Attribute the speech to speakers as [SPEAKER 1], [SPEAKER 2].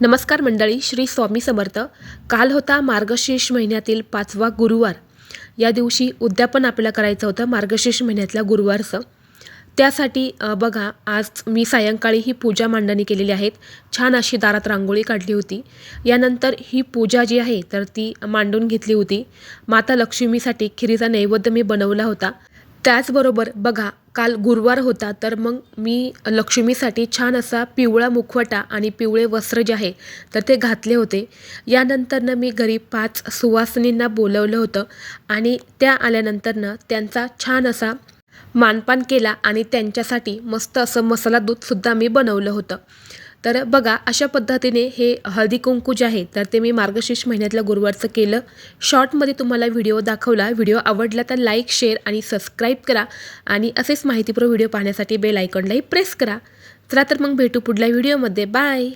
[SPEAKER 1] नमस्कार मंडळी, श्री स्वामी समर्थ. काल होता मार्गशीर्ष महिन्यातील 5वा गुरुवार. या दिवशी उद्यापन आपल्याला करायचं होतं मार्गशीर्ष महिन्यातल्या गुरुवारचं. त्यासाठी बघा, आज मी सायंकाळी ही पूजा मांडणी केलेली आहेत. छान अशी दारात रांगोळी काढली होती. यानंतर ही पूजा जी आहे तर ती मांडून घेतली होती. माता लक्ष्मीसाठी खिरीचा नैवेद्य मी बनवला होता. त्याचबरोबर बघा, काल गुरुवार होता तर मग मी लक्ष्मीसाठी छान असा पिवळा मुखवटा आणि पिवळे वस्त्र जे आहे तर ते घातले होते. यानंतरनं मी घरी 5 सुवासिनींना बोलवलं होतं आणि त्या आल्यानंतरनं त्यांचा छान असा मानपान केला आणि त्यांच्यासाठी मस्त असं मसाला दूधसुद्धा मी बनवलं होतं. तर बघा, अशा पद्धतीने हे हळदी कुंकू जे आहे तर ते मी मार्गशीर्ष महिन्यातल्या गुरुवारचं केलं. शॉर्टमध्ये तुम्हाला व्हिडिओ दाखवला. व्हिडिओ आवडला तर लाईक, शेअर आणि सबस्क्राईब करा आणि असेच माहितीपूर्ण व्हिडिओ पाहण्यासाठी बेल आयकॉनलाही प्रेस करा. चला तर मग भेटू पुढल्या व्हिडिओमध्ये. बाय.